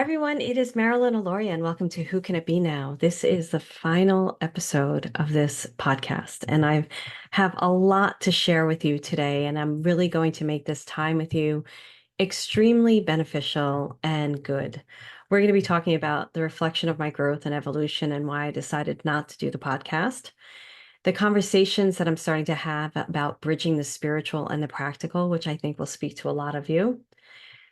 Hi, everyone. It is Marilyn Alauria, and welcome to Who Can It Be Now? This is the final episode of this podcast, and I have a lot to share with you today, and I'm really going to make this time with you extremely beneficial and good. We're going to be talking about the reflection of my growth and evolution and why I decided not to do the podcast. The conversations that I'm starting to have about bridging the spiritual and the practical, which I think will speak to a lot of you.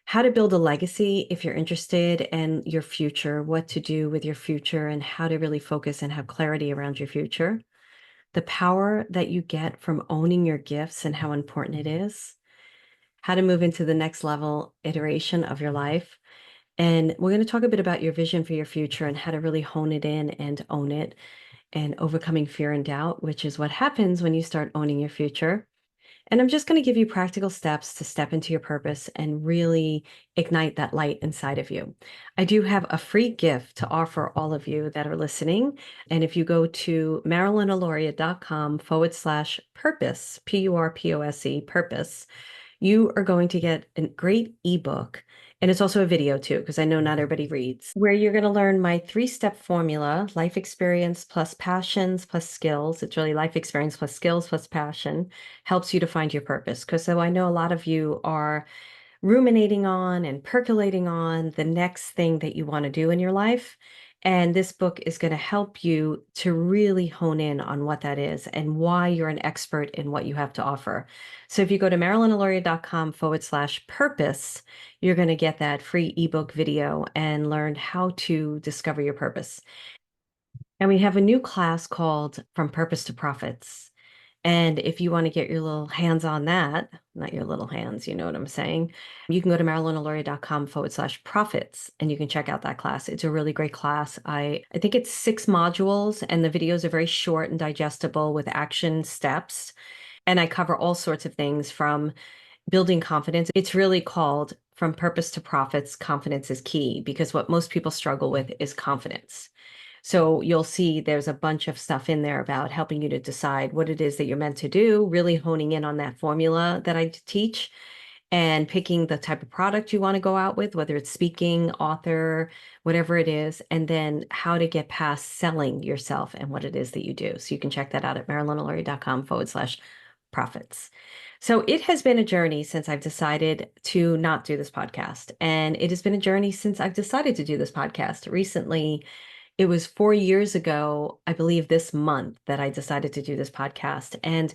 How to build a legacy if you're interested in your future, what to do with your future, and how to really focus and have clarity around your future. The power that you get from owning your gifts and how important it is. How to move into the next level iteration of your life. And we're going to talk a bit about your vision for your future and how to really hone it in and own it and overcoming fear and doubt, which is what happens when you start owning your future. And I'm just going to give you practical steps to step into your purpose and really ignite that light inside of you. I do have a free gift to offer all of you that are listening. And if you go to marilynalauria.com/purpose, PURPOSE, purpose, you are going to get a great ebook. And it's also a video too, because I know not everybody reads, where you're going to learn my 3-step formula: life experience plus passions plus skills. It's really life experience plus skills plus passion helps you to find your purpose. Because so I know a lot of you are ruminating on and percolating on the next thing that you want to do in your life. And this book is going to help you to really hone in on what that is and why you're an expert in what you have to offer. So if you go to marilynalauria.com/purpose, you're going to get that free ebook video and learn how to discover your purpose. And we have a new class called From Purpose to Profits. And if you want to get your little hands on that, not your little hands, you know what I'm saying, you can go to marilynalauria.com/profits and you can check out that class. It's a really great class. I think it's 6 modules and the videos are very short and digestible with action steps. And I cover all sorts of things from building confidence. It's really called From Purpose to Profits. Confidence is key because what most people struggle with is confidence. So you'll see there's a bunch of stuff in there about helping you to decide what it is that you're meant to do, really honing in on that formula that I teach and picking the type of product you want to go out with, whether it's speaking, author, whatever it is, and then how to get past selling yourself and what it is that you do. So you can check that out at marilynalauria.com/profits. So it has been a journey since I've decided to not do this podcast. And it has been a journey since I've decided to do this podcast. Recently, it was 4 years ago, I believe this month, that I decided to do this podcast. And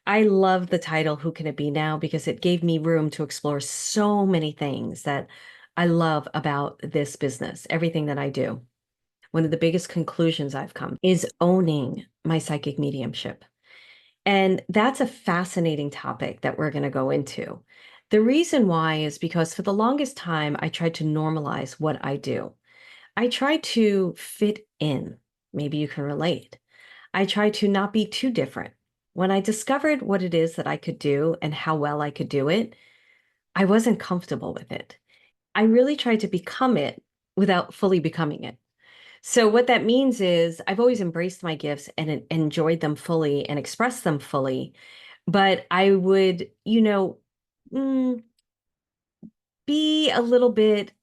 I love the title, Who Can It Be Now? Because it gave me room to explore so many things that I love about this business, everything that I do. One of the biggest conclusions I've come is owning my psychic mediumship. And that's a fascinating topic that we're going to go into. The reason why is because for the longest time, I tried to normalize what I do. I try to fit in. Maybe you can relate. I try to not be too different. When I discovered what it is that I could do and how well I could do it, I wasn't comfortable with it. I really tried to become it without fully becoming it. So what that means is I've always embraced my gifts and enjoyed them fully and expressed them fully, but I would, mm, be a little bit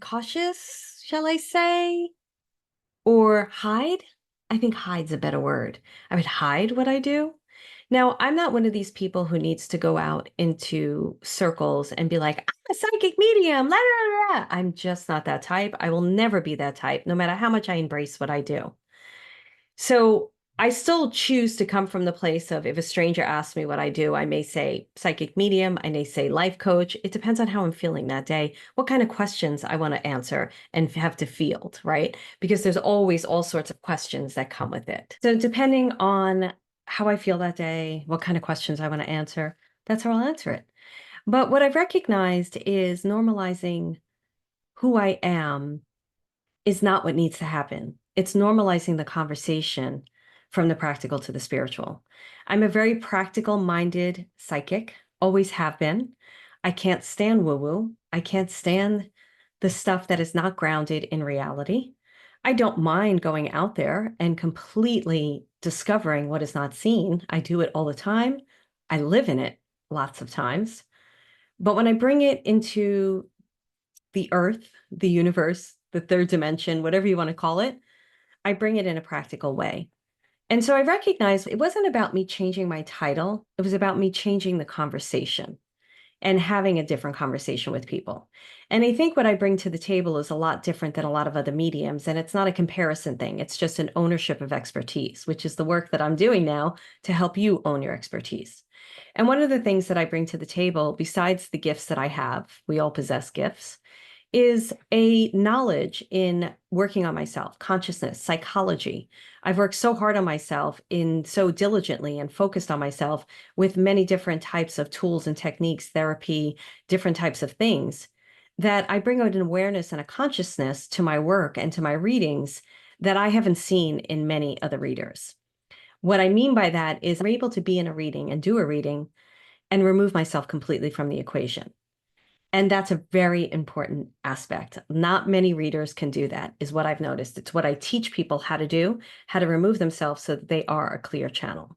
cautious, shall I say? Or hide? I think hide's a better word. I would hide what I do. Now, I'm not one of these people who needs to go out into circles and be like, I'm a psychic medium. La, la, la, la. I'm just not that type. I will never be that type, no matter how much I embrace what I do. So I still choose to come from the place of if a stranger asks me what I do, I may say psychic medium, I may say life coach. It depends on how I'm feeling that day, what kind of questions I want to answer and have to field, right? Because there's always all sorts of questions that come with it. So depending on how I feel that day, what kind of questions I want to answer, that's how I'll answer it. But what I've recognized is normalizing who I am is not what needs to happen. It's normalizing the conversation from the practical to the spiritual. I'm a very practical minded psychic, always have been. I can't stand woo woo. I can't stand the stuff that is not grounded in reality. I don't mind going out there and completely discovering what is not seen. I do it all the time. I live in it lots of times. But when I bring it into the earth, the universe, the third dimension, whatever you want to call it, I bring it in a practical way. And so I recognized it wasn't about me changing my title, it was about me changing the conversation and having a different conversation with people. And I think what I bring to the table is a lot different than a lot of other mediums. And it's not a comparison thing, it's just an ownership of expertise, which is the work that I'm doing now to help you own your expertise. And one of the things that I bring to the table, besides the gifts that I have, we all possess gifts, is a knowledge in working on myself, consciousness, psychology. I've worked so hard on myself in so diligently and focused on myself with many different types of tools and techniques, therapy, different types of things, that I bring out an awareness and a consciousness to my work and to my readings that I haven't seen in many other readers. What I mean by that is I'm able to be in a reading and do a reading and remove myself completely from the equation. And that's a very important aspect. Not many readers can do that, is what I've noticed. It's what I teach people how to do, how to remove themselves so that they are a clear channel.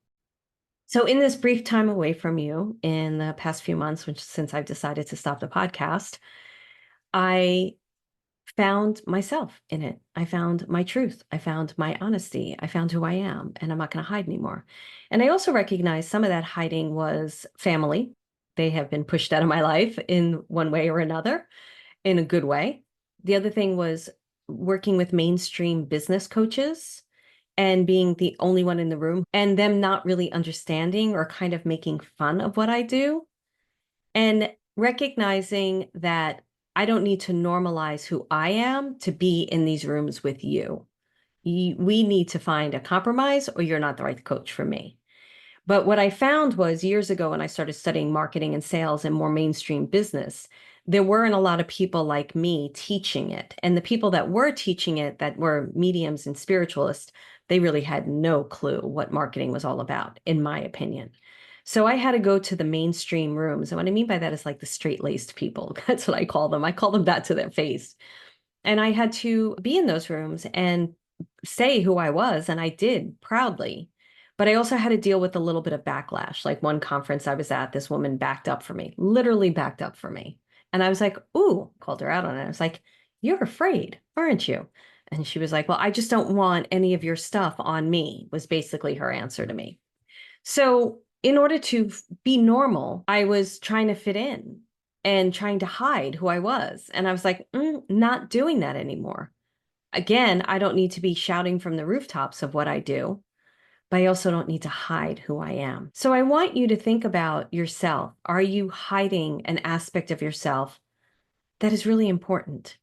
So in this brief time away from you in the past few months, since I've decided to stop the podcast, I found myself in it. I found my truth. I found my honesty. I found who I am, and I'm not going to hide anymore. And I also recognize some of that hiding was family. They have been pushed out of my life in one way or another, in a good way. The other thing was working with mainstream business coaches and being the only one in the room and them not really understanding or kind of making fun of what I do, and recognizing that I don't need to normalize who I am to be in these rooms with you. We need to find a compromise, or you're not the right coach for me. But what I found was years ago when I started studying marketing and sales and more mainstream business, there weren't a lot of people like me teaching it. And the people that were teaching it, that were mediums and spiritualists, they really had no clue what marketing was all about, in my opinion. So I had to go to the mainstream rooms. And what I mean by that is like the straight-laced people. That's what I call them. I call them that to their face. And I had to be in those rooms and say who I was, and I did proudly. But I also had to deal with a little bit of backlash. Like one conference I was at, this woman backed up for me, literally backed up for me. And I was like, ooh, called her out on it. I was like, you're afraid, aren't you? And she was like, well, I just don't want any of your stuff on me, was basically her answer to me. So in order to be normal, I was trying to fit in and trying to hide who I was. And I was like, not doing that anymore. Again, I don't need to be shouting from the rooftops of what I do, but I also don't need to hide who I am. So I want you to think about yourself. Are you hiding an aspect of yourself that is really important?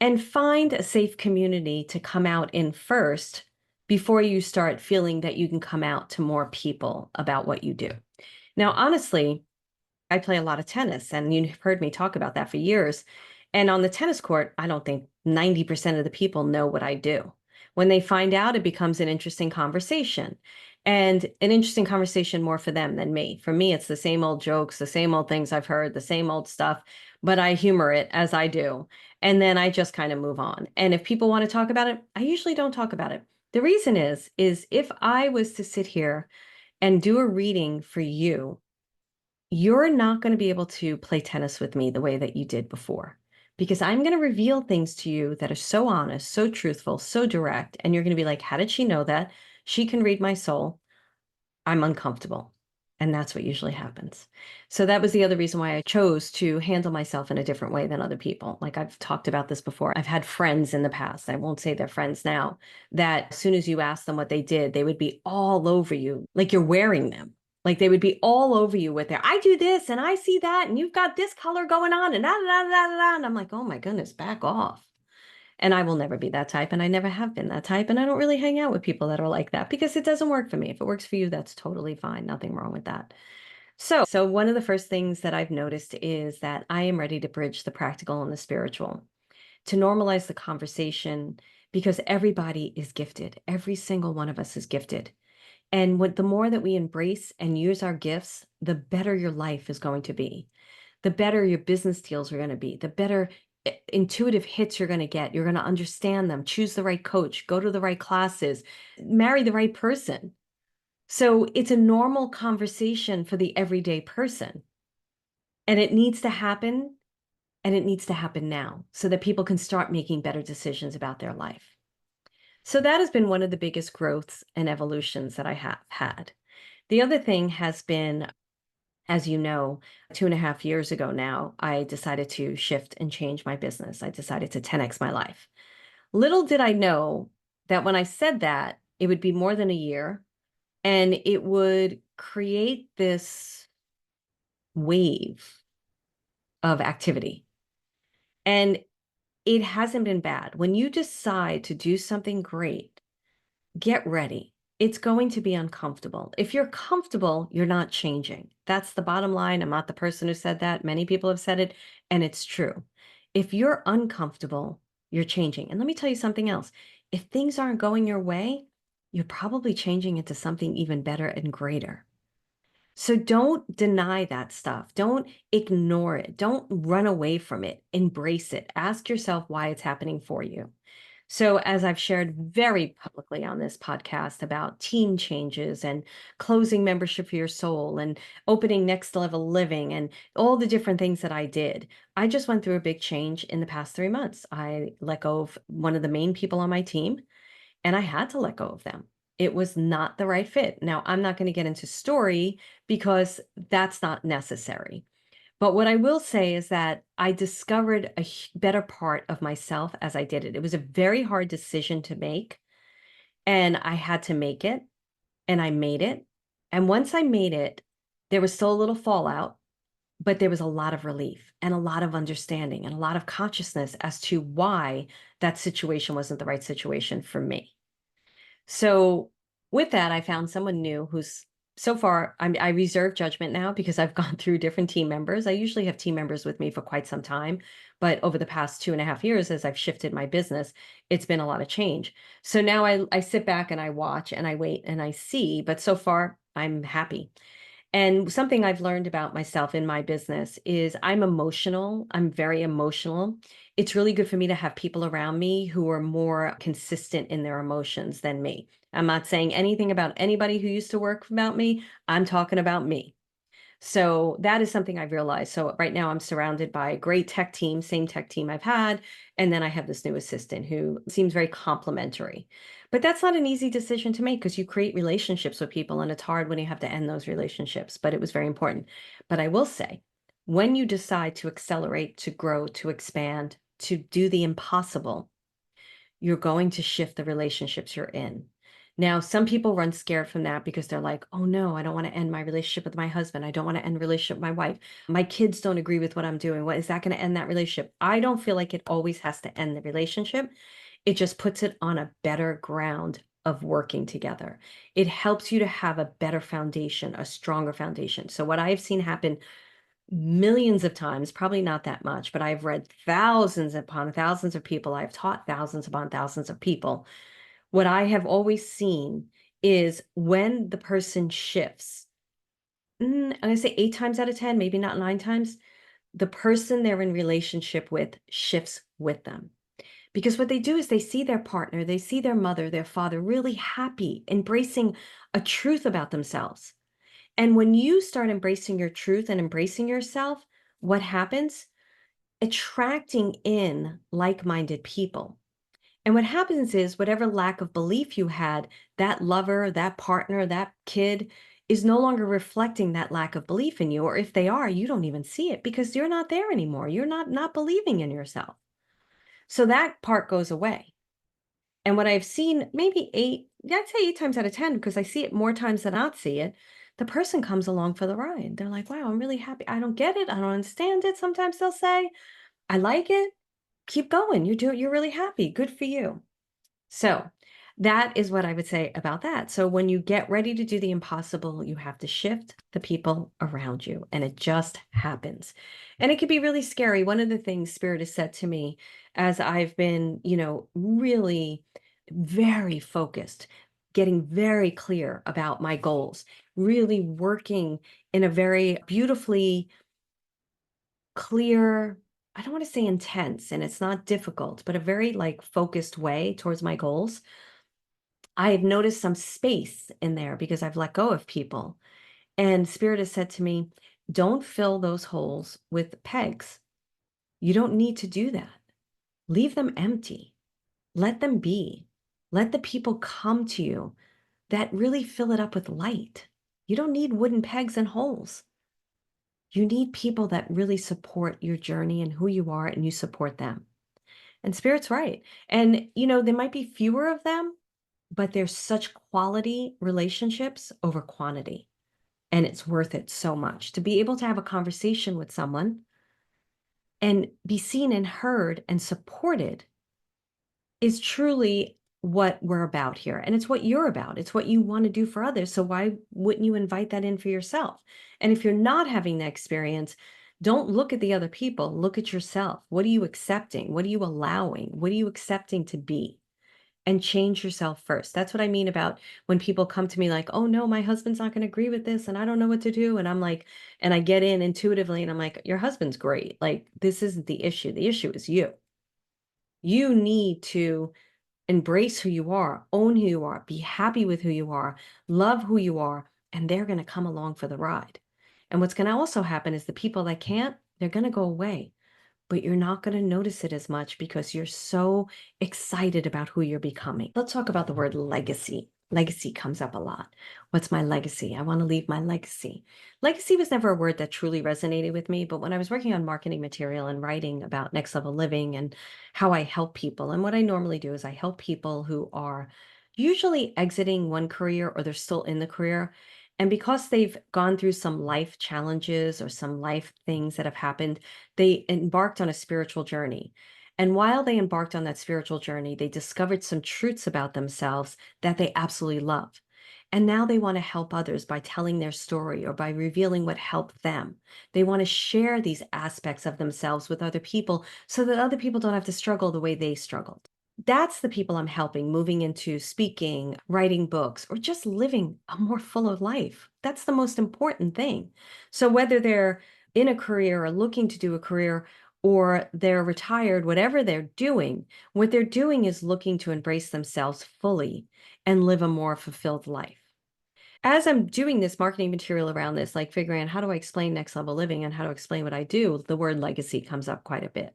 And find a safe community to come out in first before you start feeling that you can come out to more people about what you do. Now, honestly, I play a lot of tennis, and you've heard me talk about that for years. And on the tennis court, I don't think 90% of the people know what I do. When they find out, it becomes an interesting conversation, and an interesting conversation more for them than me. For me, it's the same old jokes, the same old things I've heard, the same old stuff, but I humor it as I do. And then I just kind of move on. And if people want to talk about it, I usually don't talk about it. The reason is if I was to sit here and do a reading for you, you're not going to be able to play tennis with me the way that you did before, because I'm going to reveal things to you that are so honest, so truthful, so direct. And you're going to be like, how did she know that? She can read my soul. I'm uncomfortable. And that's what usually happens. So that was the other reason why I chose to handle myself in a different way than other people. Like I've talked about this before. I've had friends in the past, I won't say they're friends now, that as soon as you ask them what they did, they would be all over you, like you're wearing them. Like they would be all over you with their, I do this and I see that, and you've got this color going on, and da da da da da. And I'm like, oh my goodness, back off. And I will never be that type. And I never have been that type. And I don't really hang out with people that are like that because it doesn't work for me. If it works for you, that's totally fine. Nothing wrong with that. So one of the first things that I've noticed is that I am ready to bridge the practical and the spiritual, to normalize the conversation, because everybody is gifted. Every single one of us is gifted. And the more that we embrace and use our gifts, the better your life is going to be. The better your business deals are going to be, the better intuitive hits you're going to get. You're going to understand them, choose the right coach, go to the right classes, marry the right person. So it's a normal conversation for the everyday person. And it needs to happen and it needs to happen now so that people can start making better decisions about their life. So that has been one of the biggest growths and evolutions that I have had. The other thing has been, as you know, 2.5 years ago now, I decided to shift and change my business. I decided to 10x my life. Little did I know that when I said that, it would be more than a year and it would create this wave of activity. And it hasn't been bad. When you decide to do something great, get ready. It's going to be uncomfortable. If you're comfortable, you're not changing. That's the bottom line. I'm not the person who said that. Many people have said it, and it's true. If you're uncomfortable, you're changing. And let me tell you something else. If things aren't going your way, you're probably changing into something even better and greater. So don't deny that stuff. Don't ignore it. Don't run away from it. Embrace it. Ask yourself why it's happening for you. So, as I've shared very publicly on this podcast about team changes and closing membership for your soul and opening next level living and all the different things that I did, I just went through a big change in the past 3 months. I let go of one of the main people on my team and I had to let go of them. It was not the right fit. Now, I'm not going to get into story because that's not necessary. But what I will say is that I discovered a better part of myself as I did it. It was a very hard decision to make, and I had to make it, and I made it. And once I made it, there was still a little fallout, but there was a lot of relief and a lot of understanding and a lot of consciousness as to why that situation wasn't the right situation for me. So with that, I found someone new who's so far, I reserve judgment now because I've gone through different team members. I usually have team members with me for quite some time, but over the past 2.5 years, as I've shifted my business, it's been a lot of change. So now I sit back and I watch and I wait and I see, but so far I'm happy. And something I've learned about myself in my business is I'm emotional. I'm very emotional. It's really good for me to have people around me who are more consistent in their emotions than me. I'm not saying anything about anybody who used to work about me. I'm talking about me. So that is something I've realized. So right now I'm surrounded by a great tech team, same tech team I've had. And then I have this new assistant who seems very complimentary. But that's not an easy decision to make because you create relationships with people and it's hard when you have to end those relationships. But it was very important. But I will say, when you decide to accelerate, to grow, to expand, to do the impossible, you're going to shift the relationships you're in. Now, some people run scared from that because they're like, oh no, I don't want to end my relationship with my husband. I don't want to end relationship with my wife. My kids don't agree with what I'm doing. What is that going to end that relationship? I don't feel like it always has to end the relationship. It just puts it on a better ground of working together. It helps you to have a better foundation, a stronger foundation. So what I've seen happen millions of times, probably not that much, but I've read thousands upon thousands of people. I've taught thousands upon thousands of people. What I have always seen is when the person shifts, I'm going to say 8 times out of 10, maybe not 9 times, the person they're in relationship with shifts with them. Because what they do is they see their partner, they see their mother, their father really happy, embracing a truth about themselves. And when you start embracing your truth and embracing yourself, what happens? Attracting in like-minded people. And what happens is whatever lack of belief you had, that lover, that partner, that kid is no longer reflecting that lack of belief in you. Or if they are, you don't even see it because you're not there anymore. You're not believing in yourself. So that part goes away. And what I've seen, maybe I'd say 8 times out of 10, because I see it more times than not see it, the person comes along for the ride. They're like, wow, I'm really happy. I don't get it. I don't understand it. Sometimes they'll say, I like it. Keep going. You're really happy. Good for you. So that is what I would say about that. So when you get ready to do the impossible, you have to shift the people around you, and it just happens. And it can be really scary. One of the things Spirit has said to me as I've been, really very focused, getting very clear about my goals, really working in a very beautifully clear, I don't want to say intense, and it's not difficult, but a very like focused way towards my goals. I've noticed some space in there because I've let go of people. And Spirit has said to me, don't fill those holes with pegs. You don't need to do that. Leave them empty. Let them be. Let the people come to you that really fill it up with light. You don't need wooden pegs and holes. You need people that really support your journey and who you are, and you support them. And Spirit's right. And, there might be fewer of them, but there's such quality relationships over quantity. And it's worth it so much to be able to have a conversation with someone and be seen and heard and supported is truly what we're about here. And it's what you're about. It's what you want to do for others. So why wouldn't you invite that in for yourself? And if you're not having that experience, don't look at the other people. Look at yourself. What are you accepting? What are you allowing? What are you accepting to be? And change yourself first. That's what I mean about when people come to me like, oh no, my husband's not going to agree with this and I don't know what to do. And I'm like, and I get in intuitively and I'm like, your husband's great. Like, this isn't the issue. The issue is you. You need to embrace who you are, own who you are, be happy with who you are, love who you are, and they're going to come along for the ride. And what's going to also happen is the people that can't, they're going to go away, but you're not going to notice it as much because you're so excited about who you're becoming. Let's talk about the word legacy. Legacy comes up a lot. What's my legacy? I want to leave my legacy. Legacy was never a word that truly resonated with me, but when I was working on marketing material and writing about next level living and how I help people, and what I normally do is I help people who are usually exiting one career or they're still in the career. And because they've gone through some life challenges or some life things that have happened, they embarked on a spiritual journey. And while they embarked on that spiritual journey, they discovered some truths about themselves that they absolutely love. And now they want to help others by telling their story or by revealing what helped them. They want to share these aspects of themselves with other people so that other people don't have to struggle the way they struggled. That's the people I'm helping moving into speaking, writing books, or just living a more full of life. That's the most important thing. So whether they're in a career or looking to do a career or they're retired, whatever they're doing, what they're doing is looking to embrace themselves fully and live a more fulfilled life. As I'm doing this marketing material around this, like figuring out how do I explain next level living and how to explain what I do, the word legacy comes up quite a bit.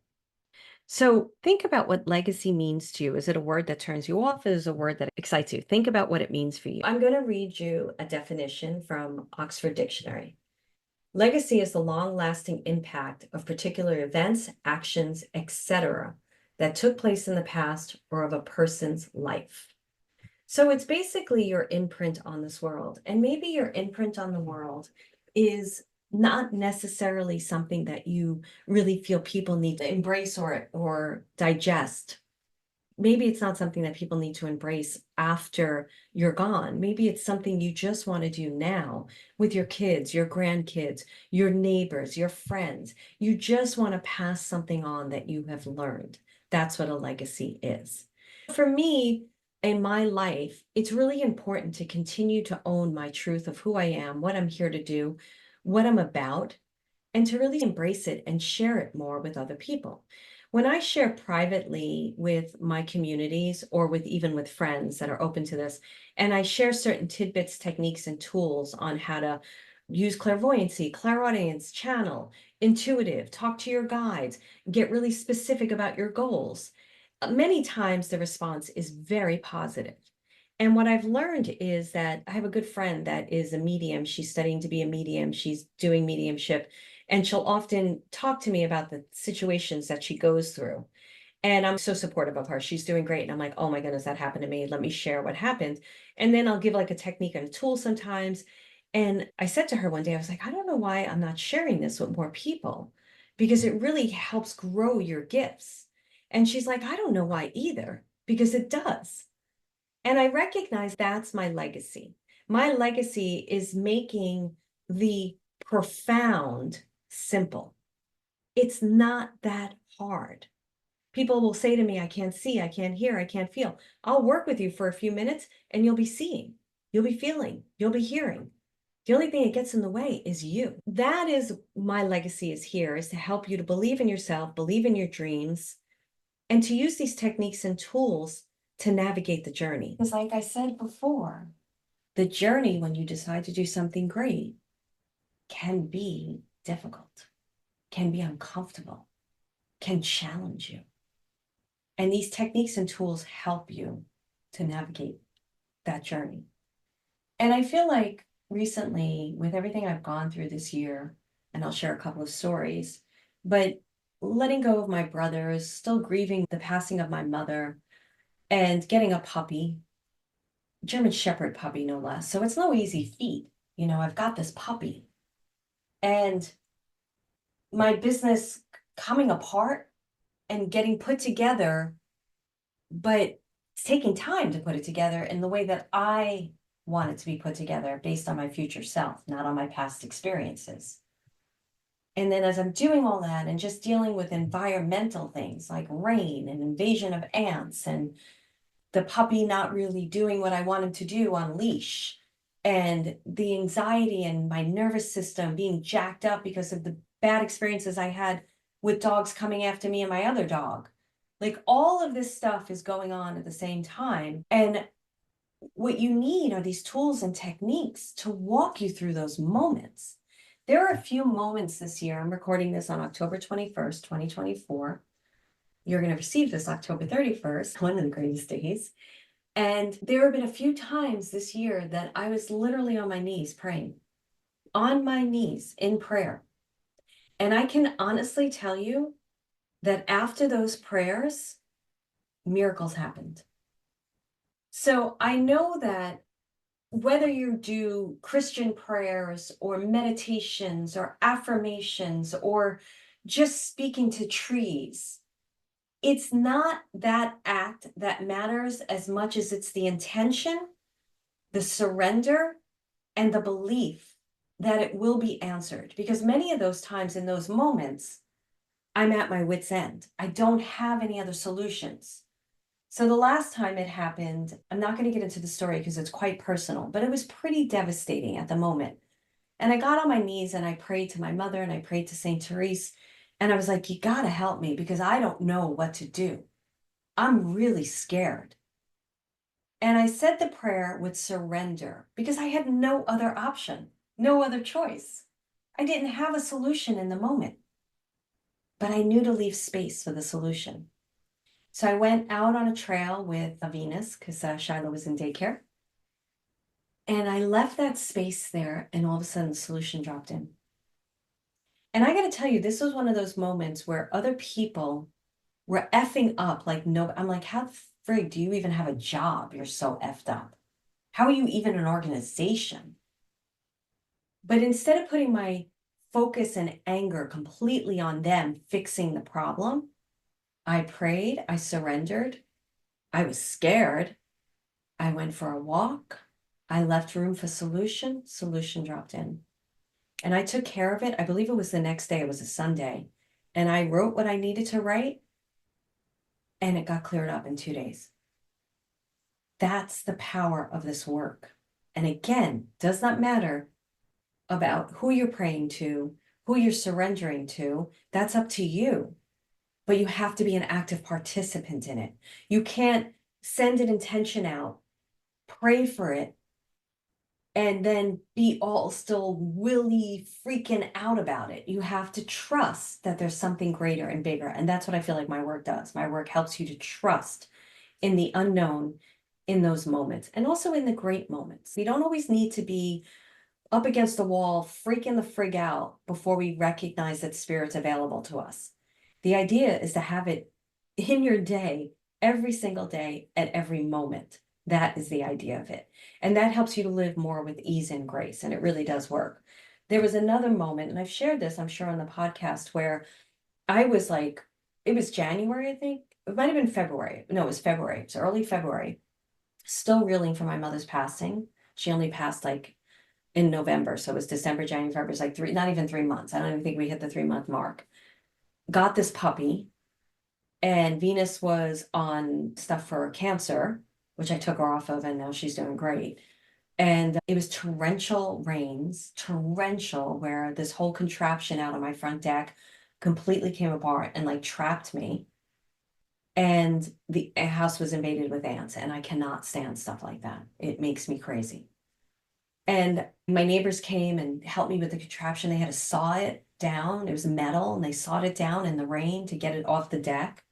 So think about what legacy means to you. Is it a word that turns you off? Is it a word that excites you? Think about what it means for you. I'm going to read you a definition from Oxford Dictionary. Legacy is the long-lasting impact of particular events, actions, etc., that took place in the past or of a person's life. So it's basically your imprint on this world. And maybe your imprint on the world is not necessarily something that you really feel people need to embrace or digest. Maybe it's not something that people need to embrace after you're gone. Maybe it's something you just want to do now with your kids, your grandkids, your neighbors, your friends. You just want to pass something on that you have learned. That's what a legacy is. For me, in my life, it's really important to continue to own my truth of who I am, what I'm here to do, what I'm about, and to really embrace it and share it more with other people. When I share privately with my communities or with even with friends that are open to this, and I share certain tidbits, techniques, and tools on how to use clairvoyancy, clairaudience, channel, intuitive, talk to your guides, get really specific about your goals, many times the response is very positive. And what I've learned is that I have a good friend that is a medium. She's studying to be a medium. She's doing mediumship. And she'll often talk to me about the situations that she goes through. And I'm so supportive of her. She's doing great. And I'm like, oh my goodness, that happened to me. Let me share what happened. And then I'll give like a technique and a tool sometimes. And I said to her one day, I was like, I don't know why I'm not sharing this with more people because it really helps grow your gifts. And she's like, I don't know why either, because it does. And I recognize that's my legacy. My legacy is making the profound simple. It's not that hard. People will say to me, I can't see, I can't hear, I can't feel. I'll work with you for a few minutes and you'll be seeing, you'll be feeling, you'll be hearing. The only thing that gets in the way is you. That is my legacy is here, is to help you to believe in yourself, believe in your dreams, and to use these techniques and tools to navigate the journey. Because like I said before, the journey when you decide to do something great can be difficult, can be uncomfortable. can challenge you. And these techniques and tools help you to navigate that journey. And I feel like recently, with everything I've gone through this year, and I'll share a couple of stories, but letting go of my brothers, still grieving the passing of my mother, and getting a puppy, German Shepherd puppy, no less. So it's no easy feat. I've got this puppy and my business coming apart and getting put together, but it's taking time to put it together in the way that I want it to be put together based on my future self, not on my past experiences. And then as I'm doing all that and just dealing with environmental things like rain and invasion of ants and the puppy not really doing what I want him to do on leash, and the anxiety and my nervous system being jacked up because of the bad experiences I had with dogs coming after me and my other dog. Like all of this stuff is going on at the same time. And what you need are these tools and techniques to walk you through those moments. There are a few moments this year. I'm recording this on October 21st, 2024. You're going to receive this October 31st, one of the greatest days. And there have been a few times this year that I was literally on my knees praying, on my knees in prayer. And I can honestly tell you that after those prayers, miracles happened. So I know that whether you do Christian prayers or meditations or affirmations or just speaking to trees, it's not that act that matters as much as it's the intention, the surrender, and the belief that it will be answered. Because many of those times in those moments, I'm at my wit's end. I don't have any other solutions. So the last time it happened, I'm not going to get into the story because it's quite personal, but it was pretty devastating at the moment. And I got on my knees and I prayed to my mother and I prayed to Saint Therese. And I was like, you got to help me because I don't know what to do. I'm really scared. And I said the prayer with surrender because I had no other option, no other choice. I didn't have a solution in the moment, but I knew to leave space for the solution. So I went out on a trail with Venus because Shiloh was in daycare. And I left that space there, and all of a sudden the solution dropped in. And I got to tell you, this was one of those moments where other people were effing up like no, I'm like, how frig do you even have a job? You're so effed up. How are you even an organization? But instead of putting my focus and anger completely on them fixing the problem, I prayed, I surrendered, I was scared. I went for a walk. I left room for solution. Solution dropped in. And I took care of it. I believe it was the next day. It was a Sunday. And I wrote what I needed to write. And it got cleared up in 2 days. That's the power of this work. And again, does not matter about who you're praying to, who you're surrendering to. That's up to you. But you have to be an active participant in it. You can't send an intention out, pray for it, and then be all still willy freaking out about it. You have to trust that there's something greater and bigger. And that's what I feel like my work does. My work helps you to trust in the unknown in those moments and also in the great moments. We don't always need to be up against the wall, freaking the frig out before we recognize that spirit's available to us. The idea is to have it in your day, every single day, at every moment. That is the idea of it. And that helps you to live more with ease and grace. And it really does work. There was another moment, and I've shared this, I'm sure, on the podcast, where I was like, it was January, I think. It might have been February. No, it was February. It's early February. Still reeling from my mother's passing. She only passed like in November. So it was December, January, February. It's like not even 3 months. I don't even think we hit the 3-month mark. Got this puppy. And Venus was on stuff for cancer, which I took her off of, and now she's doing great. And it was torrential rains, torrential, where this whole contraption out on my front deck completely came apart and like trapped me. And the house was invaded with ants, and I cannot stand stuff like that. It makes me crazy. And my neighbors came and helped me with the contraption. They had to saw it down. It was metal, and they sawed it down in the rain to get it off the deck.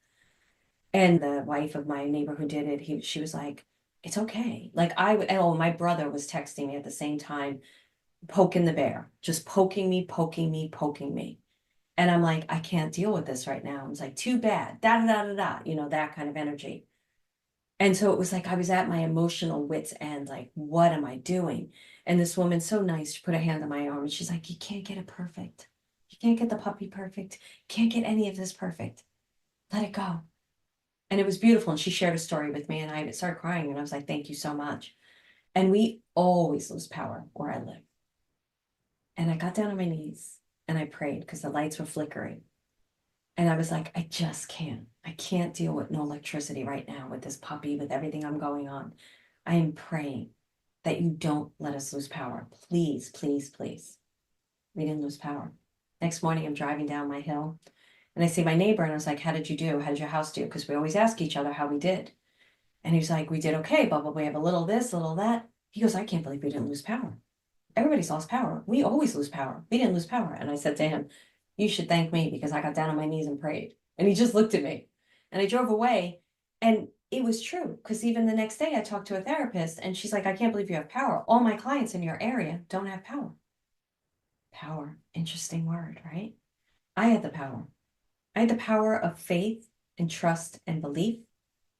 And the wife of my neighbor who did it, she was like, it's okay. Like oh, my brother was texting me at the same time, poking the bear, just poking me, poking me, poking me. And I'm like, I can't deal with this right now. I was like, too bad, da da da da da, that kind of energy. And so it was like I was at my emotional wit's end, like, what am I doing? And this woman, so nice, she put a hand on my arm and she's like, you can't get it perfect. You can't get the puppy perfect. Can't get any of this perfect. Let it go. And it was beautiful. And she shared a story with me and I started crying and I was like, thank you so much. And we always lose power where I live. And I got down on my knees and I prayed because the lights were flickering. And I was like, I just can't. I can't deal with no electricity right now with this puppy, with everything I'm going on. I am praying that you don't let us lose power. Please, please, please. We didn't lose power. Next morning, I'm driving down my hill and I see my neighbor and I was like, how did you do? How did your house do? Because we always ask each other how we did. And he's like, we did okay, blah, blah, blah. We have a little this, a little that. He goes, I can't believe we didn't lose power. Everybody's lost power. We always lose power. We didn't lose power. And I said to him, you should thank me because I got down on my knees and prayed. And he just looked at me and I drove away. And it was true because even the next day I talked to a therapist and she's like, I can't believe you have power. All my clients in your area don't have power. Power, interesting word, right? I had the power. I had the power of faith and trust and belief,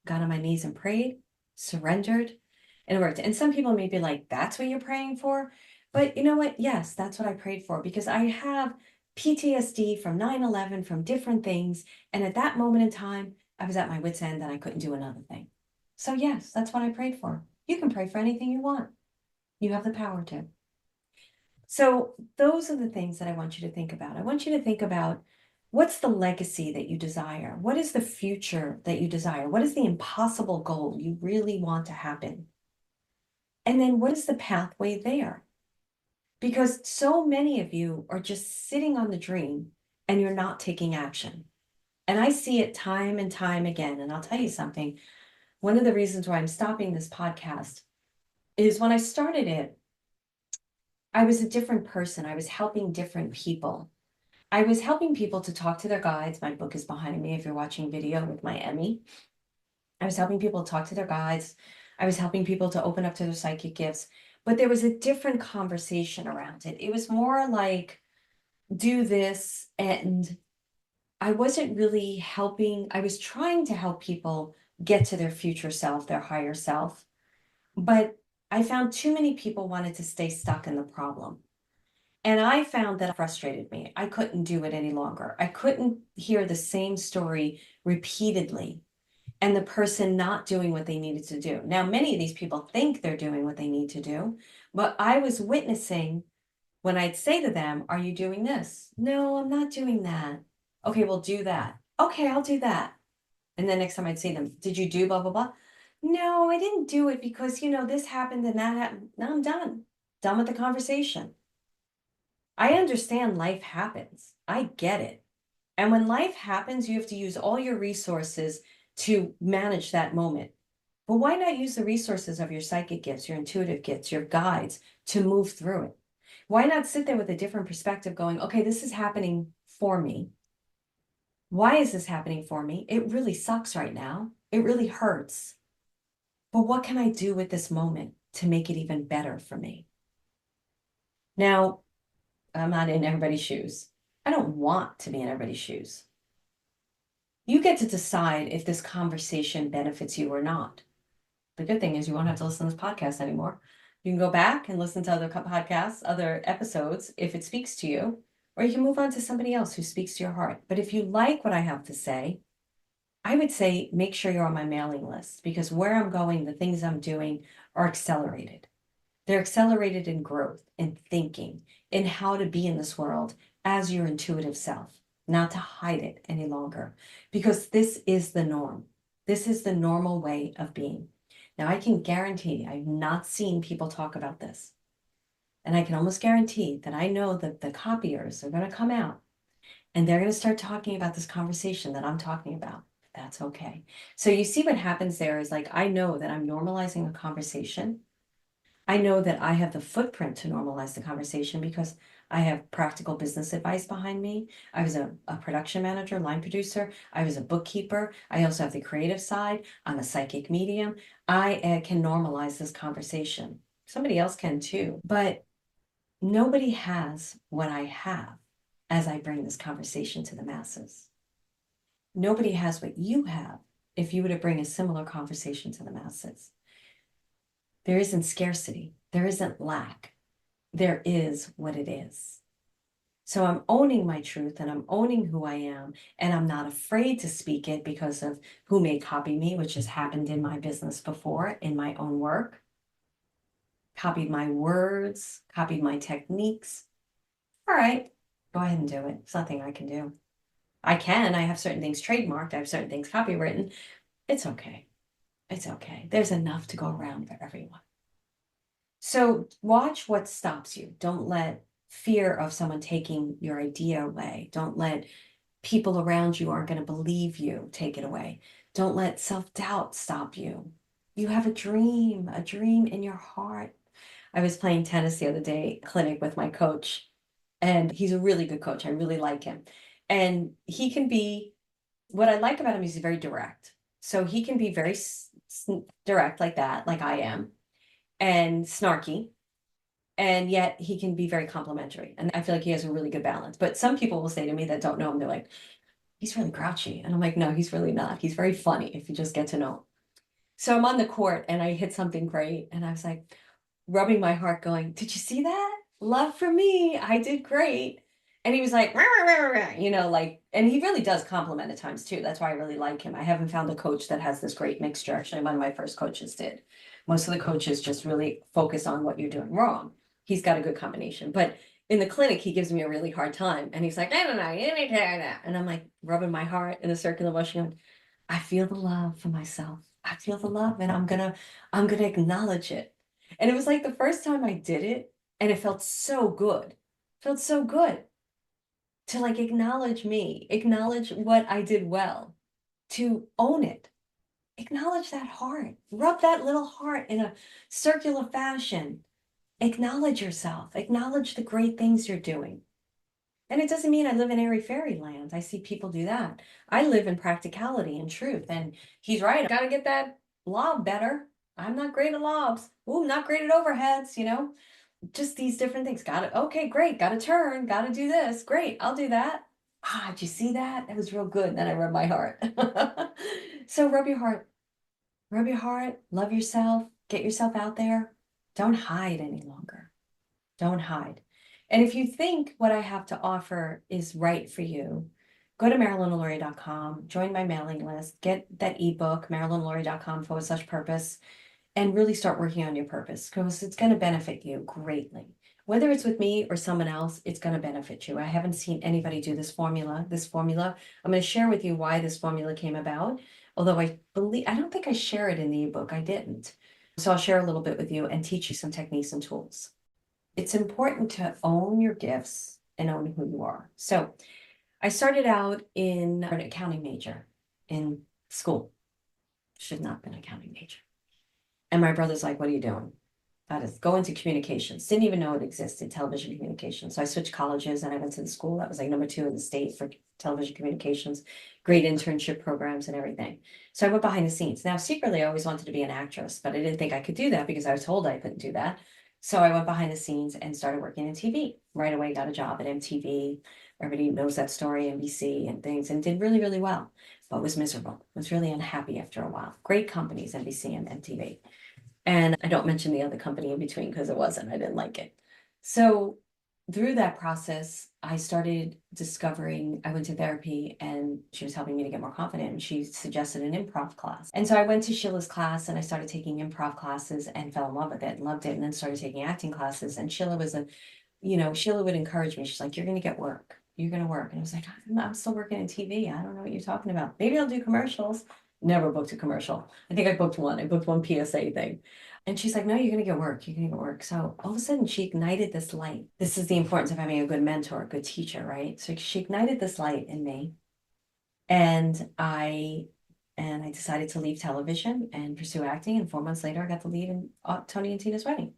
got on my knees and prayed, surrendered, and it worked. And some people may be like, that's what you're praying for. But you know what? Yes, that's what I prayed for because I have PTSD from 9/11, from different things. And at that moment in time, I was at my wit's end and I couldn't do another thing. So yes, that's what I prayed for. You can pray for anything you want. You have the power to. So those are the things that I want you to think about. I want you to think about what's the legacy that you desire? What is the future that you desire? What is the impossible goal you really want to happen? And then what is the pathway there? Because so many of you are just sitting on the dream and you're not taking action. And I see it time and time again. And I'll tell you something. One of the reasons why I'm stopping this podcast is when I started it, I was a different person. I was helping different people. I was helping people to talk to their guides. My book is behind me if you're watching video with my Emmy. I was helping people talk to their guides. I was helping people to open up to their psychic gifts. But there was a different conversation around it. It was more like, do this. And I wasn't really helping. I was trying to help people get to their future self, their higher self. But I found too many people wanted to stay stuck in the problem. And I found that frustrated me. I couldn't do it any longer. I couldn't hear the same story repeatedly and the person not doing what they needed to do. Now, many of these people think they're doing what they need to do, but I was witnessing when I'd say to them, are you doing this? No, I'm not doing that. Okay, well, do that. Okay, I'll do that. And then next time I'd see them, did you do blah, blah, blah? No, I didn't do it because, this happened and that happened. Now I'm done. Done with the conversation. I understand life happens. I get it. And when life happens, you have to use all your resources to manage that moment. But why not use the resources of your psychic gifts, your intuitive gifts, your guides to move through it? Why not sit there with a different perspective going, okay, this is happening for me. Why is this happening for me? It really sucks right now. It really hurts. But what can I do with this moment to make it even better for me? Now, I'm not in everybody's shoes. I don't want to be in everybody's shoes. You get to decide if this conversation benefits you or not. The good thing is you won't have to listen to this podcast anymore. You can go back and listen to other podcasts, other episodes, if it speaks to you, or you can move on to somebody else who speaks to your heart. But if you like what I have to say, I would say make sure you're on my mailing list because where I'm going, the things I'm doing are accelerated. They're accelerated in growth, in thinking, in how to be in this world as your intuitive self, not to hide it any longer, because this is the norm. This is the normal way of being. Now, I can guarantee I've not seen people talk about this. And I can almost guarantee that I know that the copiers are going to come out and they're going to start talking about this conversation that I'm talking about. That's okay. So you see what happens there is like, I know that I'm normalizing a conversation. I know that I have the footprint to normalize the conversation because I have practical business advice behind me. I was a production manager, line producer. I was a bookkeeper. I also have the creative side. I'm a psychic medium. I can normalize this conversation. Somebody else can too, but nobody has what I have as I bring this conversation to the masses. Nobody has what you have if you were to bring a similar conversation to the masses. There isn't scarcity. There isn't lack. There is what it is. So I'm owning my truth and I'm owning who I am, and I'm not afraid to speak it because of who may copy me, which has happened in my business before, in my own work, copied my words, copied my techniques. All right, go ahead and do it. It's nothing I can do. I have certain things trademarked, I have certain things copywritten. It's okay. It's okay. There's enough to go around for everyone. So watch what stops you. Don't let fear of someone taking your idea away. Don't let people around you aren't going to believe you take it away. Don't let self-doubt stop you. You have a dream in your heart. I was playing tennis the other day, clinic with my coach, and he's a really good coach. I really like him. And he can be, what I like about him is he's very direct. So he can be very direct like that, like I am, and snarky, and yet he can be very complimentary. And I feel like he has a really good balance. But some people will say to me that don't know him, they're like, he's really grouchy. And I'm like, no, he's really not. He's very funny if you just get to know him. So I'm on the court and I hit something great. And I was like rubbing my heart going, did you see that? Love for me. I did great. And he was like, "Rah, rah, rah, rah," like, and he really does compliment at times too. That's why I really like him. I haven't found a coach that has this great mixture. Actually, one of my first coaches did. Most of the coaches just really focus on what you're doing wrong. He's got a good combination. But in the clinic, he gives me a really hard time. And he's like, I don't know, you need to do that. And I'm like rubbing my heart in a circular motion, going, I feel the love for myself. I feel the love, and I'm gonna acknowledge it. And it was like the first time I did it, and it felt so good. Felt so good to like acknowledge me, acknowledge what I did well, to own it. Acknowledge that heart. Rub that little heart in a circular fashion. Acknowledge yourself. Acknowledge the great things you're doing. And it doesn't mean I live in airy fairy land. I see people do that. I live in practicality and truth. And he's right. I gotta get that lob better. I'm not great at lobs. Ooh, not great at overheads, just these different things. Got it. Okay, great. Got to turn. Got to do this. Great. I'll do that. Ah, did you see that? That was real good. And then I rubbed my heart. So rub your heart. Rub your heart. Love yourself. Get yourself out there. Don't hide any longer. Don't hide. And if you think what I have to offer is right for you, go to MarilynAlauria.com, join my mailing list, get that ebook, MarilynAlauria.com/purpose, and really start working on your purpose because it's going to benefit you greatly. Whether it's with me or someone else, it's going to benefit you. I haven't seen anybody do this formula. I'm going to share with you why this formula came about. Although I don't think I share it in the ebook. I didn't. So I'll share a little bit with you and teach you some techniques and tools. It's important to own your gifts and own who you are. So I started out in an accounting major in school. Should not have been an accounting major. And my brother's like, what are you doing? That is go into communications. Didn't even know it existed, television communications. So I switched colleges and I went to the school that was like number 2 in the state for television communications, great internship programs and everything. So I went behind the scenes. Now, secretly, I always wanted to be an actress, but I didn't think I could do that because I was told I couldn't do that. So I went behind the scenes and started working in TV. Right away, got a job at MTV. Everybody knows that story, NBC and things, and did really, really well, but was miserable. Was really unhappy after a while. Great companies, NBC and MTV. And I don't mention the other company in between because it wasn't, I didn't like it. So through that process, I started discovering, I went to therapy and she was helping me to get more confident. And she suggested an improv class. And so I went to Sheila's class and I started taking improv classes and fell in love with it and loved it. And then started taking acting classes. And Sheila was Sheila would encourage me. She's like, you're going to get work. You're going to work. And I was like, I'm still working in TV. I don't know what you're talking about. Maybe I'll do commercials. Never booked a commercial. I think I booked one. I booked one PSA thing. And she's like, no, you're going to get work. You're going to get work. So all of a sudden she ignited this light. This is the importance of having a good mentor, a good teacher, right? So she ignited this light in me. And I decided to leave television and pursue acting. And 4 months later, I got the lead in Tony and Tina's wedding.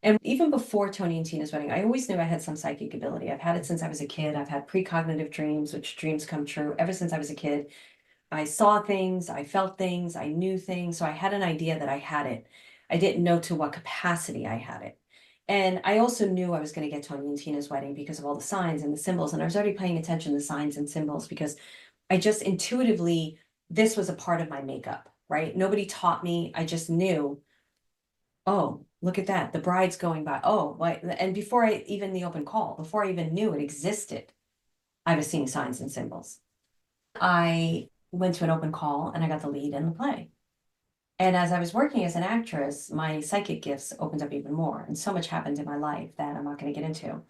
And even before Tony and Tina's wedding, I always knew I had some psychic ability. I've had it since I was a kid. I've had precognitive dreams, which dreams come true ever since I was a kid. I saw things, I felt things, I knew things. So I had an idea that I had it. I didn't know to what capacity I had it. And I also knew I was going to get Tony and Tina's wedding because of all the signs and the symbols. And I was already paying attention to signs and symbols because I just intuitively, this was a part of my makeup, right? Nobody taught me. I just knew, oh, look at that. The bride's going by. Oh, what? And before I even the open call, before I even knew it existed, I was seeing signs and symbols. I went to an open call and I got the lead in the play. And as I was working as an actress, my psychic gifts opened up even more. And so much happened in my life that I'm not going to get into.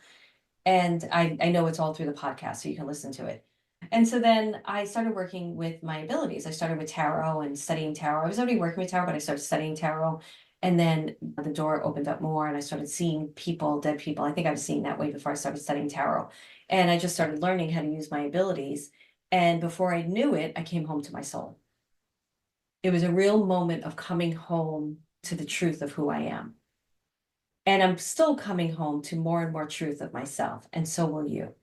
And I know it's all through the podcast, so you can listen to it. And so then I started working with my abilities. I started with tarot and studying tarot. I was already working with tarot, but I started studying tarot. And then the door opened up more and I started seeing people, dead people. I think I was seeing that way before I started studying tarot. And I just started learning how to use my abilities. And before I knew it, I came home to my soul. It was a real moment of coming home to the truth of who I am. And I'm still coming home to more and more truth of myself, and so will you.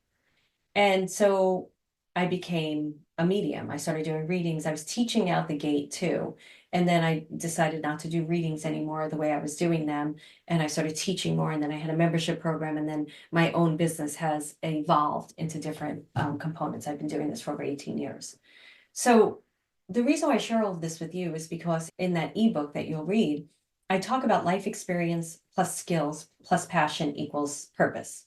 And so I became a medium. I started doing readings. I was teaching out the gate too. And then I decided not to do readings anymore the way I was doing them. And I started teaching more. And then I had a membership program. And then my own business has evolved into different components. I've been doing this for over 18 years. So the reason why I share all of this with you is because in that ebook that you'll read, I talk about life experience plus skills plus passion equals purpose.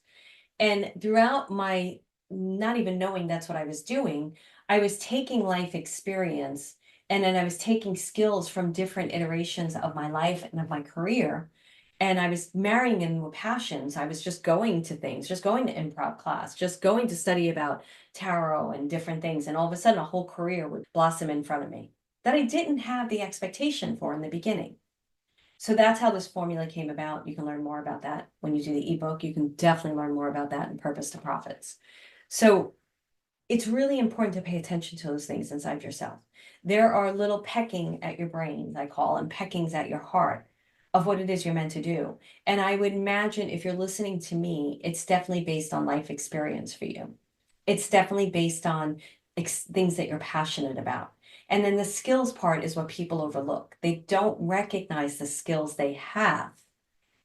And throughout my not even knowing that's what I was doing, I was taking life experience and then I was taking skills from different iterations of my life and of my career. And I was marrying them with passions. I was just going to things, just going to improv class, just going to study about tarot and different things. And all of a sudden, a whole career would blossom in front of me that I didn't have the expectation for in the beginning. So that's how this formula came about. You can learn more about that when you do the ebook. You can definitely learn more about that in Purpose to Profits. So it's really important to pay attention to those things inside yourself. There are little pecking at your brain, I call them peckings at your heart of what it is you're meant to do. And I would imagine if you're listening to me, it's definitely based on life experience for you. It's definitely based on things that you're passionate about. And then the skills part is what people overlook. They don't recognize the skills they have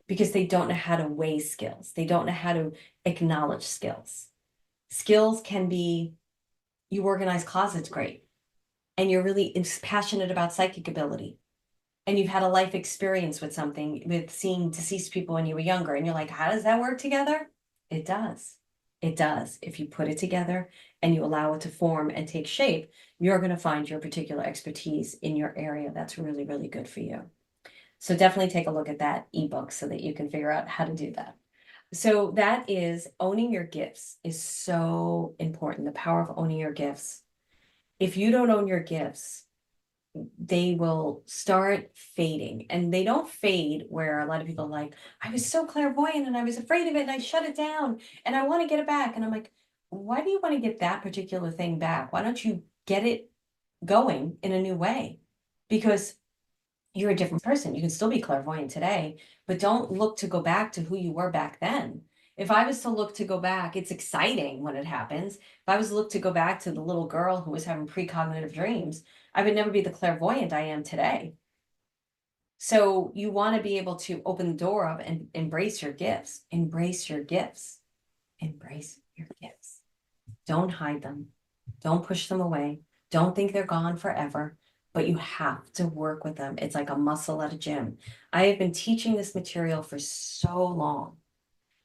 because they don't know how to weigh skills. They don't know how to acknowledge skills. Skills can be you organize closets great, and you're really passionate about psychic ability, and you've had a life experience with something, with seeing deceased people when you were younger, and you're like, how does that work together? It does. It does. If you put it together and you allow it to form and take shape, you're going to find your particular expertise in your area that's really, really good for you. So definitely take a look at that ebook so that you can figure out how to do that. So that is owning your gifts is so important. The power of owning your gifts. If you don't own your gifts, they will start fading, and they don't fade where a lot of people are like, I was so clairvoyant and I was afraid of it and I shut it down and I want to get it back. And I'm like, why do you want to get that particular thing back? Why don't you get it going in a new way? Because you're a different person. You can still be clairvoyant today, but don't look to go back to who you were back then. If I was to look to go back, it's exciting when it happens. If I was to look to go back to the little girl who was having precognitive dreams, I would never be the clairvoyant I am today. So you want to be able to open the door up and embrace your gifts. Embrace your gifts. Embrace your gifts. Don't hide them. Don't push them away. Don't think they're gone forever, but you have to work with them. It's like a muscle at a gym. I have been teaching this material for so long.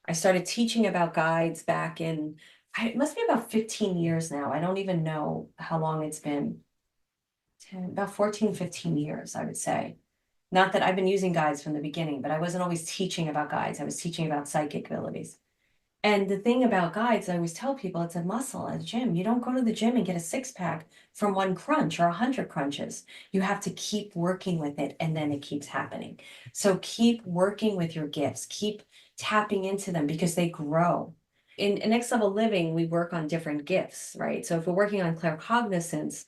I started teaching about guides back in, it must be about 15 years now. I don't even know how long it's been. About 14, 15 years, I would say. Not that I've been using guides from the beginning, but I wasn't always teaching about guides. I was teaching about psychic abilities. And the thing about guides, I always tell people it's a muscle at a gym. You don't go to the gym and get a six pack from one crunch or 100 crunches. You have to keep working with it, and then it keeps happening. So keep working with your gifts, keep tapping into them because they grow. In Next Level Living, we work on different gifts, right? So if we're working on claircognizance,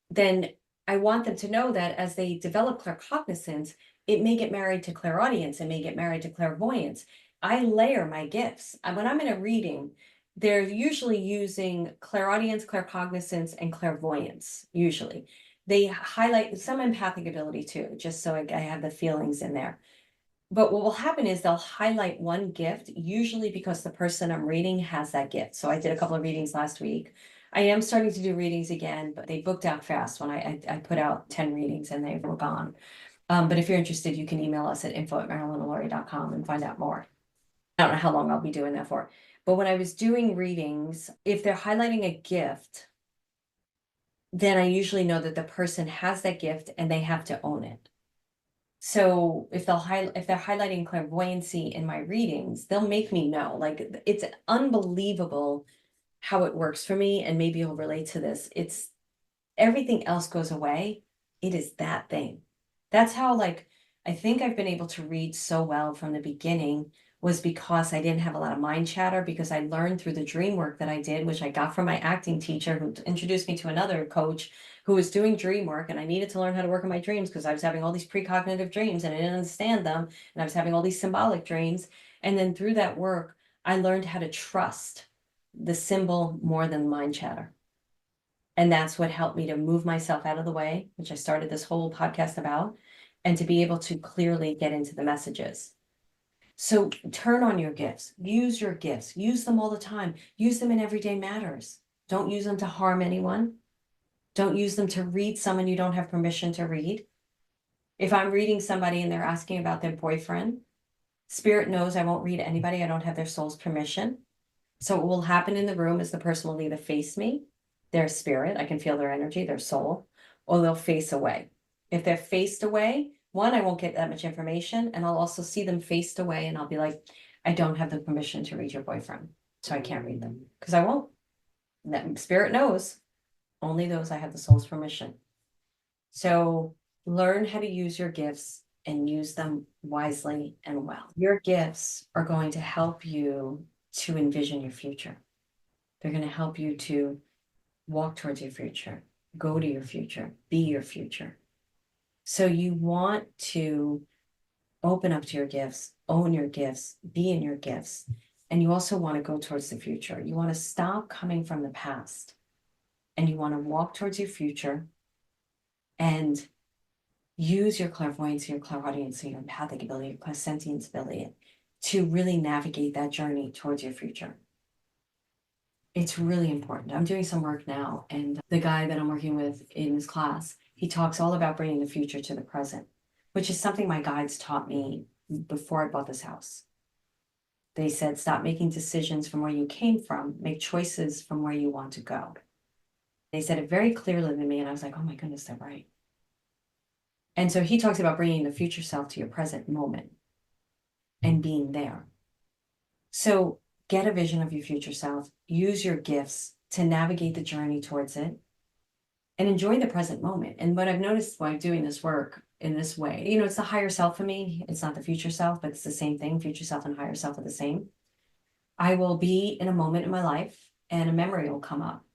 then I want them to know that as they develop claircognizance, It may get married to clairaudience, it may get married to clairvoyance. I layer my gifts. When I'm in a reading, they're usually using clairaudience, claircognizance, and clairvoyance, usually. They highlight some empathic ability too, just so I have the feelings in there. But what will happen is they'll highlight one gift, usually because the person I'm reading has that gift. So I did a couple of readings last week. I am starting to do readings again, but they booked out fast when I put out 10 readings and they were gone. But if you're interested, you can email us at info@marilyналauria.com and find out more. I don't know how long I'll be doing that for. But when I was doing readings, if they're highlighting a gift, then I usually know that the person has that gift and they have to own it. So if they're highlighting clairvoyancy in my readings, they'll make me know. Like, it's unbelievable how it works for me, and maybe you'll relate to this. It's everything else goes away. It is that thing. That's how, like, I think I've been able to read so well from the beginning was because I didn't have a lot of mind chatter, because I learned through the dream work that I did, which I got from my acting teacher who introduced me to another coach who was doing dream work, and I needed to learn how to work on my dreams because I was having all these precognitive dreams and I didn't understand them, and I was having all these symbolic dreams. And then through that work, I learned how to trust the symbol more than mind chatter. And that's what helped me to move myself out of the way, which I started this whole podcast about, and to be able to clearly get into the messages. So turn on your gifts, use them all the time, use them in everyday matters. Don't use them to harm anyone. Don't use them to read someone you don't have permission to read. If I'm reading somebody and they're asking about their boyfriend, Spirit knows I won't read anybody. I don't have their soul's permission. So what will happen in the room is the person will either face me, their spirit, I can feel their energy, their soul, or they'll face away. If they're faced away, one, I won't get that much information, and I'll also see them faced away, and I'll be like, I don't have the permission to read your boyfriend, so I can't read them, because I won't. That spirit knows, only those I have the soul's permission. So learn how to use your gifts and use them wisely and well. Your gifts are going to help you to envision your future. They're going to help you to walk towards your future, go to your future, be your future. So you want to open up to your gifts, own your gifts, be in your gifts. And you also want to go towards the future. You want to stop coming from the past, and you want to walk towards your future and use your clairvoyance, your clairaudience, your empathic ability, your clairsentience ability to really navigate that journey towards your future. It's really important. I'm doing some work now, and the guy that I'm working with in his class, he talks all about bringing the future to the present, which is something my guides taught me before I bought this house. They said, stop making decisions from where you came from, make choices from where you want to go. They said it very clearly to me, and I was like, oh my goodness, they're right. And so he talks about bringing the future self to your present moment and being there. So get a vision of your future self, use your gifts to navigate the journey towards it, and enjoy the present moment. And what I've noticed while doing this work in this way, it's the higher self for me. It's not the future self, but it's the same thing. Future self and higher self are the same. I will be in a moment in my life and a memory will come up.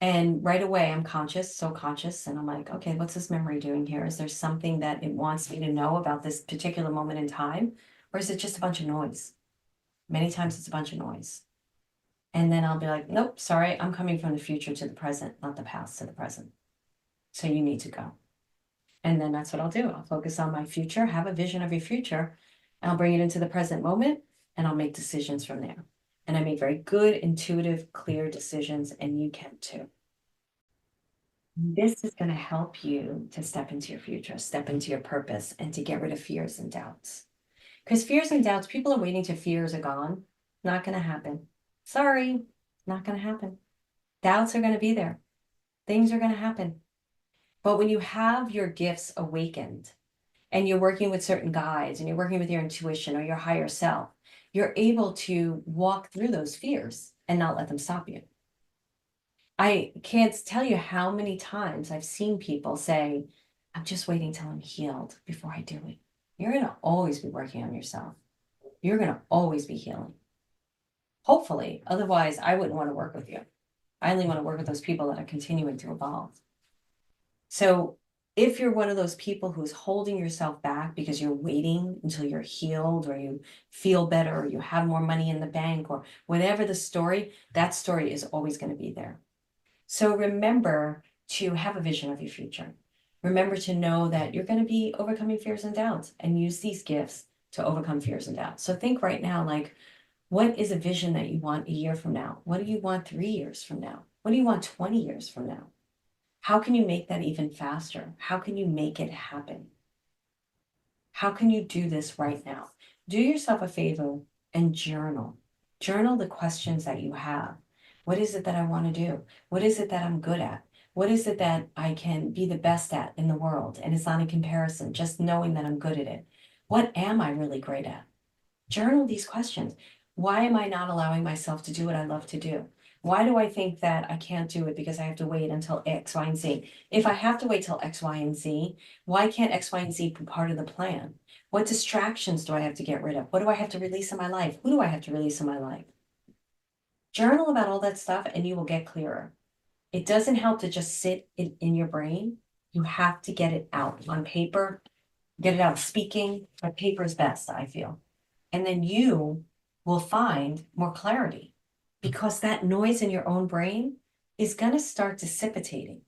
And right away, I'm so conscious, and I'm like, okay, what's this memory doing here? Is there something that it wants me to know about this particular moment in time? Or is it just a bunch of noise? Many times it's a bunch of noise. And then I'll be like, nope, sorry, I'm coming from the future to the present, not the past to the present. So you need to go. And then that's what I'll do. I'll focus on my future, have a vision of your future, and I'll bring it into the present moment, and I'll make decisions from there. And I make very good, intuitive, clear decisions, and you can too. This is going to help you to step into your future, step into your purpose, and to get rid of fears and doubts. Because fears and doubts, people are waiting till fears are gone. Not going to happen. Sorry, not going to happen. Doubts are going to be there. Things are going to happen. But when you have your gifts awakened and you're working with certain guides and you're working with your intuition or your higher self, you're able to walk through those fears and not let them stop you. I can't tell you how many times I've seen people say, I'm just waiting till I'm healed before I do it. You're going to always be working on yourself. You're going to always be healing. Hopefully, otherwise I wouldn't want to work with you. I only want to work with those people that are continuing to evolve. So If you're one of those people who's holding yourself back because you're waiting until you're healed or you feel better or you have more money in the bank or whatever the story, that story is always going to be there. So remember to have a vision of your future. Remember to know that you're going to be overcoming fears and doubts and use these gifts to overcome fears and doubts. So think right now, like, what is a vision that you want a year from now? What do you want 3 years from now? What do you want 20 years from now? How can you make that even faster? How can you make it happen? How can you do this right now? Do yourself a favor and journal. Journal the questions that you have. What is it that I want to do? What is it that I'm good at? What is it that I can be the best at in the world? And it's not a comparison, just knowing that I'm good at it. What am I really great at? Journal these questions. Why am I not allowing myself to do what I love to do? Why do I think that I can't do it because I have to wait until X, Y, and Z? If I have to wait till X, Y, and Z, why can't X, Y, and Z be part of the plan? What distractions do I have to get rid of? What do I have to release in my life? Who do I have to release in my life? Journal about all that stuff and you will get clearer. It doesn't help to just sit in your brain. You have to get it out on paper, get it out speaking, but paper is best, I feel. And then you will find more clarity because that noise in your own brain is going to start dissipating.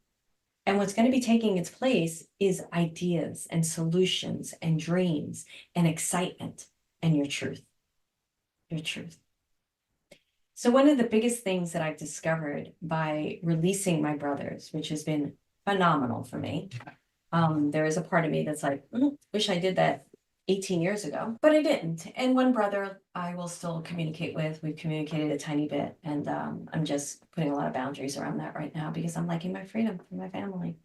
And what's going to be taking its place is ideas and solutions and dreams and excitement and your truth. Your truth. So, one of the biggest things that I've discovered by releasing my brothers, which has been phenomenal for me, there is a part of me that's like, wish I did that 18 years ago, but I didn't. And one brother I will still communicate with. We've communicated a tiny bit, and I'm just putting a lot of boundaries around that right now because I'm liking my freedom for my family.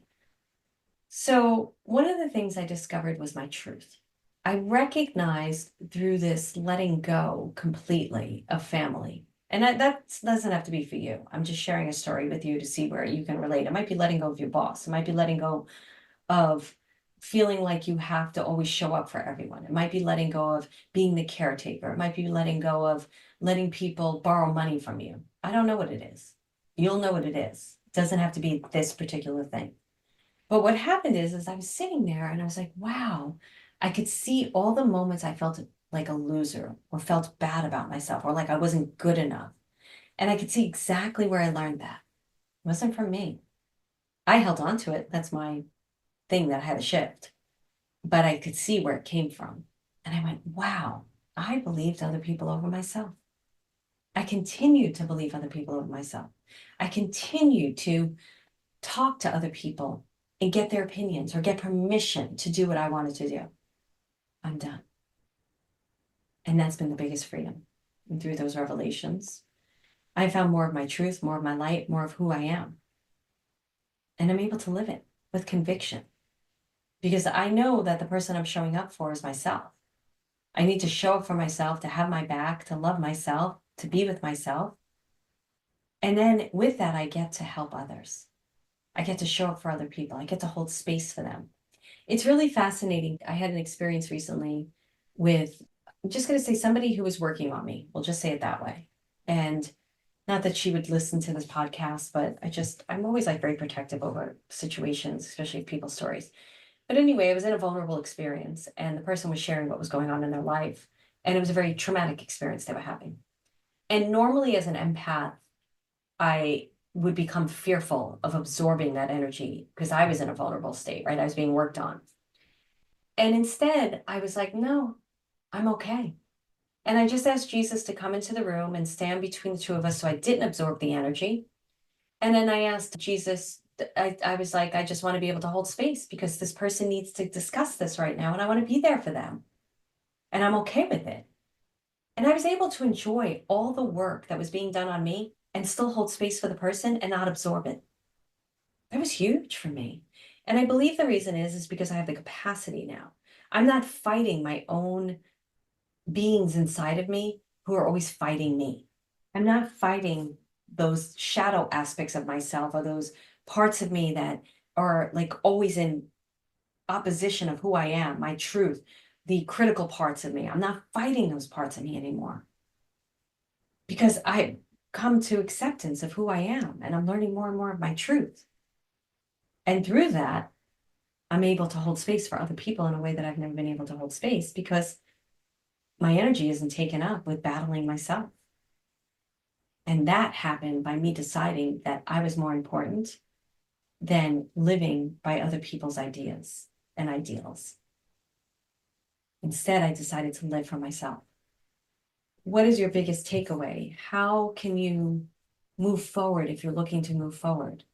So one of the things I discovered was my truth. I recognized through this letting go completely of family. And that doesn't have to be for you. I'm just sharing a story with you to see where you can relate. It might be letting go of your boss. It might be letting go of feeling like you have to always show up for everyone. It might be letting go of being the caretaker. It might be letting go of letting people borrow money from you. I don't know what it is. You'll know what it is. It doesn't have to be this particular thing. But what happened is I was sitting there and I was like, wow, I could see all the moments I felt like a loser or felt bad about myself or like I wasn't good enough. And I could see exactly where I learned that. It wasn't from me. I held on to it. That's my thing that I had to shift. But I could see where it came from. And I went, wow, I believed other people over myself. I continued to believe other people over myself. I continued to talk to other people and get their opinions or get permission to do what I wanted to do. I'm done. And that's been the biggest freedom. And through those revelations, I found more of my truth, more of my light, more of who I am. And I'm able to live it with conviction because I know that the person I'm showing up for is myself. I need to show up for myself, to have my back, to love myself, to be with myself. And then with that, I get to help others. I get to show up for other people. I get to hold space for them. It's really fascinating. I had an experience recently with, I'm just going to say somebody who was working on me. We'll just say it that way. And not that she would listen to this podcast, but I'm always like very protective over situations, especially people's stories. But anyway, I was in a vulnerable experience and the person was sharing what was going on in their life. And it was a very traumatic experience they were having. And normally as an empath, I would become fearful of absorbing that energy because I was in a vulnerable state, right? I was being worked on. And instead, I was like, no, I'm okay. And I just asked Jesus to come into the room and stand between the two of us so I didn't absorb the energy. And then I asked Jesus, I was like, I just want to be able to hold space because this person needs to discuss this right now and I want to be there for them. And I'm okay with it. And I was able to enjoy all the work that was being done on me and still hold space for the person and not absorb it. That was huge for me. And I believe the reason is because I have the capacity now. I'm not fighting my own beings inside of me who are always fighting me. I'm not fighting those shadow aspects of myself or those parts of me that are like always in opposition of who I am, my truth, the critical parts of me. I'm not fighting those parts of me anymore because I come to acceptance of who I am and I'm learning more and more of my truth. And through that, I'm able to hold space for other people in a way that I've never been able to hold space because my energy isn't taken up with battling myself. And that happened by me deciding that I was more important than living by other people's ideas and ideals. Instead, I decided to live for myself. What is your biggest takeaway? How can you move forward if you're looking to move forward?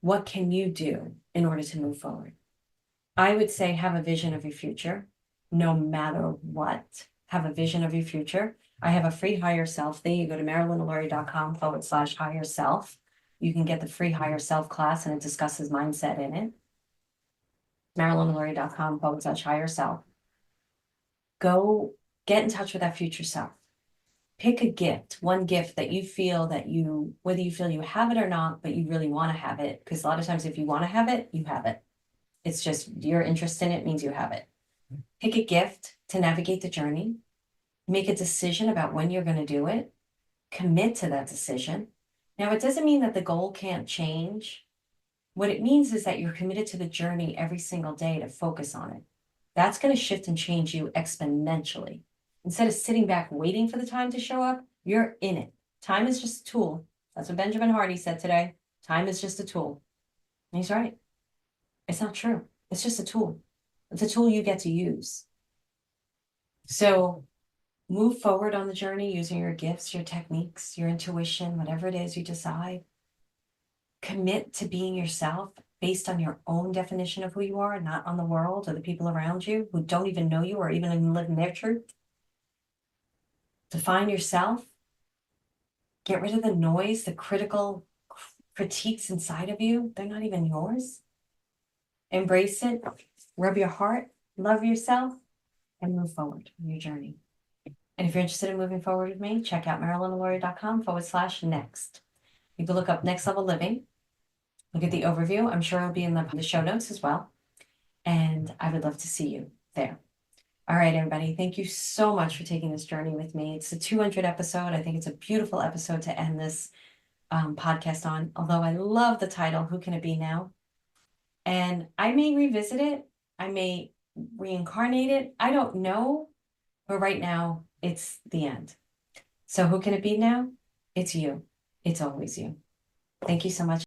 What can you do in order to move forward? I would say have a vision of your future, no matter what. Have a vision of your future. I have a free higher self thing. You go to marilynalauria.com/higher self. You can get the free higher self class and it discusses mindset in it. marilynalauria.com/higher self. Go get in touch with that future self. Pick a gift, one gift that you feel that you, whether you feel you have it or not, but you really want to have it. Because a lot of times if you want to have it, you have it. It's just your interest in it means you have it. Pick a gift to navigate the journey. Make a decision about when you're going to do it. Commit to that decision. Now, it doesn't mean that the goal can't change. What it means is that you're committed to the journey every single day to focus on it. That's going to shift and change you exponentially. Instead of sitting back waiting for the time to show up, you're in it. Time is just a tool. That's what Benjamin Hardy said today. Time is just a tool. And he's right. It's not true. It's just a tool. It's a tool you get to use. So move forward on the journey using your gifts, your techniques, your intuition, whatever it is you decide. Commit to being yourself based on your own definition of who you are, not on the world or the people around you who don't even know you or even live in their truth. Define yourself. Get rid of the noise, the critical critiques inside of you. They're not even yours. Embrace it. Rub your heart. Love yourself and move forward on your journey. And if you're interested in moving forward with me, check out marilynalauria.com/next. You can look up Next Level Living. Look at the overview. I'm sure it'll be in the show notes as well. And I would love to see you there. All right, everybody. Thank you so much for taking this journey with me. It's the 200th episode. I think it's a beautiful episode to end this podcast on. Although I love the title, Who Can It Be Now? And I may revisit it. I may reincarnate it. I don't know. But right now, it's the end. So who can it be now? It's you. It's always you. Thank you so much.